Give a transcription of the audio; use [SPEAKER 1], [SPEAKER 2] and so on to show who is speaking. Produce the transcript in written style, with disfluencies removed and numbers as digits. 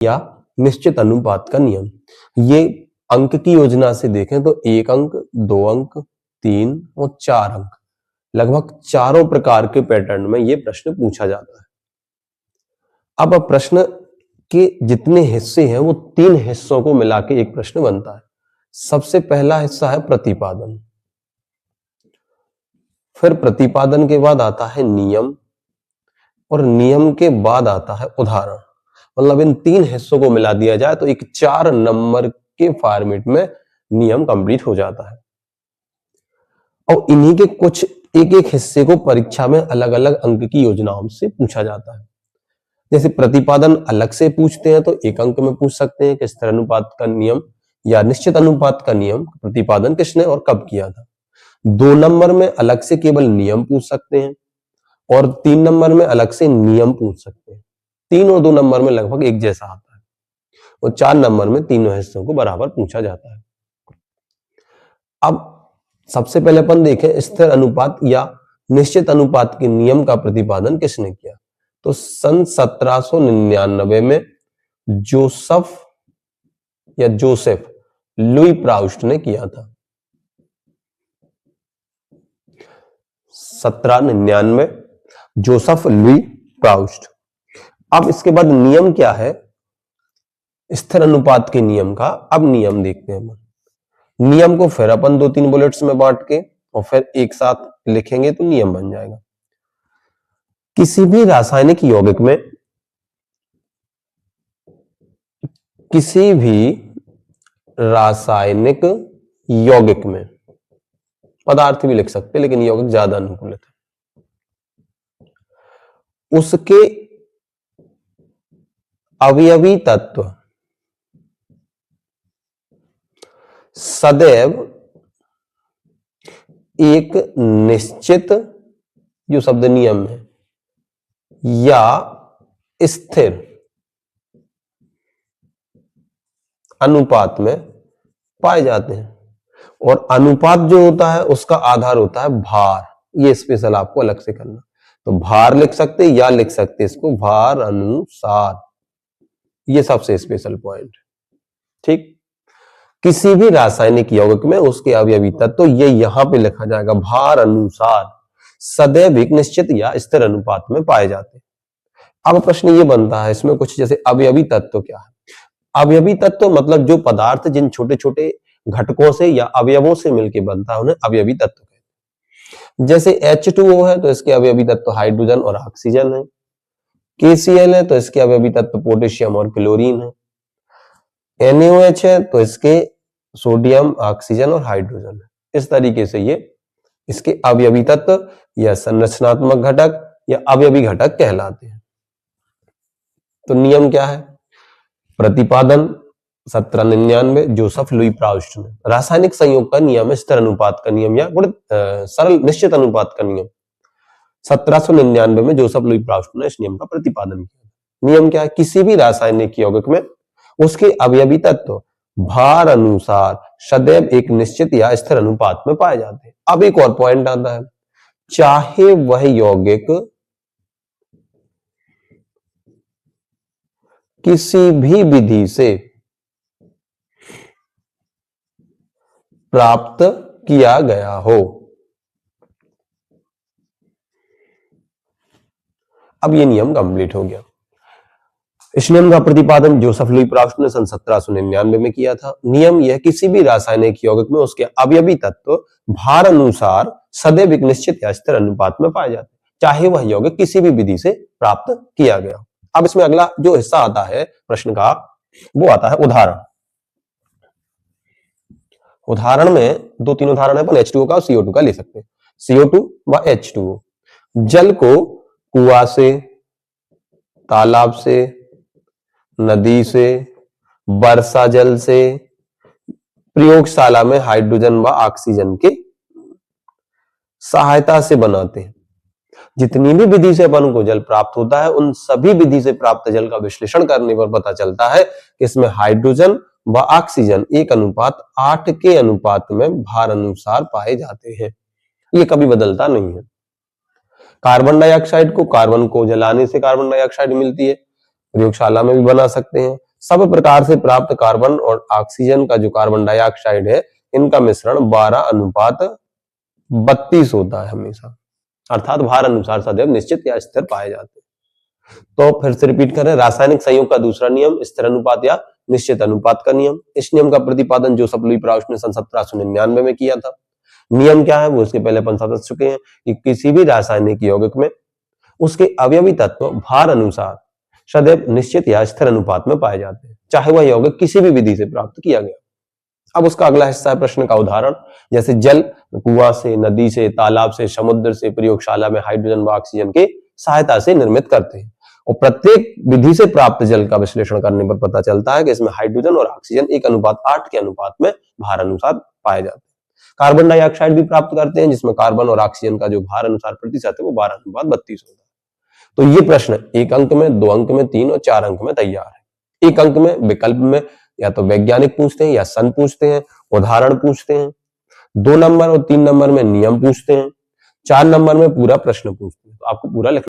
[SPEAKER 1] या निश्चित अनुपात का नियम। ये अंक की योजना से देखें तो 1 अंक, 2 अंक, 3 और 4 अंक, लगभग चारों प्रकार के पैटर्न में ये प्रश्न पूछा जाता है। अब प्रश्न के जितने हिस्से हैं वो 3 हिस्सों को मिला के एक प्रश्न बनता है। सबसे पहला हिस्सा है प्रतिपादन, फिर प्रतिपादन के बाद आता है नियम, और नियम के बाद आता है उदाहरण। मतलब इन 3 हिस्सों को मिला दिया जाए तो एक 4 नंबर के फॉर्मेट में नियम कंप्लीट हो जाता है। और इन्हीं के कुछ एक एक हिस्से को परीक्षा में अलग अलग अंक की योजनाओं से पूछा जाता है। जैसे प्रतिपादन अलग से पूछते हैं तो 1 अंक में पूछ सकते हैं कि स्थिर अनुपात का नियम या निश्चित अनुपात का नियम प्रतिपादन किसने और कब किया था। 2 नंबर में अलग से केवल नियम पूछ सकते हैं, और 3 नंबर में अलग से नियम पूछ सकते हैं। 3 और 2 नंबर में लगभग एक जैसा आता है, और 4 नंबर में तीनों हिस्सों को बराबर पूछा जाता है। अब सबसे पहले अपन देखें स्थिर अनुपात या निश्चित अनुपात के नियम का प्रतिपादन किसने किया। तो सन 1799 में जोसेफ लुई प्राउस्ट ने किया था। 1799 जोसेफ लुई प्राउस्ट। अब इसके बाद नियम क्या है स्थिर अनुपात के नियम का। अब नियम देखते हैं। नियम को फिर अपन 2-3 बुलेट्स में बांट के और फिर एक साथ लिखेंगे तो नियम बन जाएगा। किसी भी रासायनिक यौगिक में पदार्थ भी लिख सकते हैं लेकिन यौगिक ज्यादा अनुकूल है, उसके अवयवी तत्व सदैव एक निश्चित, जो शब्द नियम है, या स्थिर अनुपात में पाए जाते हैं। और अनुपात जो होता है उसका आधार होता है भार। ये स्पेशल आपको अलग से करना। तो भार लिख सकते या लिख सकते इसको भार अनुसार। ये सबसे स्पेशल पॉइंट। ठीक। किसी भी रासायनिक यौगिक में उसके अवयवी तत्व ये यहां पे लिखा जाएगा भार अनुसार सदैव एक निश्चित या स्थिर अनुपात में पाए जाते हैं। अब प्रश्न ये बनता है इसमें कुछ, जैसे अवयवी तत्व क्या है। अवयवी तत्व मतलब जो पदार्थ जिन छोटे छोटे घटकों से या अवयवों से मिलकर बनता है उन्हें अवयवी तत्व कहते हैं। जैसे H2O है तो इसके अवयवी तत्व हाइड्रोजन और ऑक्सीजन है। KCl है तो इसके अवयवी तत्व पोटेशियम और क्लोरीन है। NaOH है तो इसके सोडियम, ऑक्सीजन और हाइड्रोजन है। इस तरीके से ये इसके अवयवी तत्व या संरचनात्मक घटक या अवयवी घटक कहलाते हैं। तो नियम क्या है। प्रतिपादन 1799 जोसेफ लुई प्राउस्ट ने। रासायनिक संयोग का नियम स्थिर अनुपात का नियम या सरल निश्चित अनुपात का नियम 1799 में जोसेफ लुई प्राउस्ट ने इस नियम का प्रतिपादन किया। नियम क्या है। किसी भी रासायनिक यौगिक में उसके अवयवी तत्व भार अनुसार सदैव एक निश्चित या स्थिर अनुपात में पाए जाते हैं। अब एक और पॉइंट आता है, चाहे वह यौगिक किसी भी विधि से प्राप्त किया गया हो। अब ये नियम कंप्लीट हो गया। इस नियम का प्रतिपादन जोसेफ लुई प्राउस्ट ने सन 1799 में किया था। नियम यह किसी भी रासायनिक यौगिक में उसके अवयवी तत्व भार अनुसार सदैव एक निश्चित या स्थिर अनुपात में पाए जाते हैं, चाहे वह यौगिक किसी भी विधि से प्राप्त किया गया हो। अब इसमें अगला जो हिस्सा आता है प्रश्न का वो आता है उदाहरण। उदाहरण में 2-3 उदाहरण है, अपन H2O का और CO2 का ले सकते हैं। CO2 व H2O। जल को कुआं से, तालाब से, नदी से, वर्षा जल से, प्रयोगशाला में हाइड्रोजन व ऑक्सीजन के सहायता से बनाते हैं। जितनी भी विधि से अपन को जल प्राप्त होता है उन सभी विधि से प्राप्त जल का विश्लेषण करने पर पता चलता है कि इसमें हाइड्रोजन व ऑक्सीजन 1:8 के अनुपात में भार अनुसार पाए जाते हैं। ये कभी बदलता नहीं है। कार्बन डाइऑक्साइड को जलाने से कार्बन डाइऑक्साइड मिलती है, प्रयोगशाला में भी बना सकते हैं। सब प्रकार से प्राप्त कार्बन और ऑक्सीजन का जो कार्बन डाइऑक्साइड है, इनका मिश्रण 12:32 होता है हमेशा, अर्थात भार अनुसार सदैव निश्चित या स्थिर पाए जाते हैं। तो फिर से रिपीट करें, रासायनिक संयोग का दूसरा नियम स्थिर अनुपात या निश्चित अनुपात का नियम। इस नियम का प्रतिपादन जोसेफ लुई प्राउस ने सन 1799 में किया था। नियम क्या है वो इसके पहले अपन समझ चुके हैं कि किसी भी रासायनिक यौगिक में उसके अवयवी तत्व भार अनुसार सदैव निश्चित या स्थिर अनुपात में पाए जाते हैं, चाहे वह यौगिक किसी भी विधि से प्राप्त किया गया। अब उसका अगला हिस्सा है प्रश्न का उदाहरण, जैसे जल कुआं से, नदी से, तालाब से, समुद्र से, प्रयोगशाला में हाइड्रोजन व ऑक्सीजन की सहायता से निर्मित करते हैं। और प्रत्येक विधि से प्राप्त जल का विश्लेषण करने पर पता चलता है कि इसमें हाइड्रोजन और ऑक्सीजन 1:8 के अनुपात में भार अनुसार पाए जाते हैं। कार्बन डाइऑक्साइड भी प्राप्त करते हैं, जिसमें कार्बन और ऑक्सीजन का जो भार अनुसार प्रतिशत है वो 12:32 होता है। तो ये प्रश्न 1 अंक में, 2 अंक में, 3 और 4 अंक में तैयार है। 1 अंक में विकल्प में या तो वैज्ञानिक पूछते हैं या सन पूछते हैं, उदाहरण पूछते हैं। 2 नंबर और 3 नंबर में नियम पूछते हैं। 4 नंबर में पूरा प्रश्न पूछते हैं। तो आपको पूरा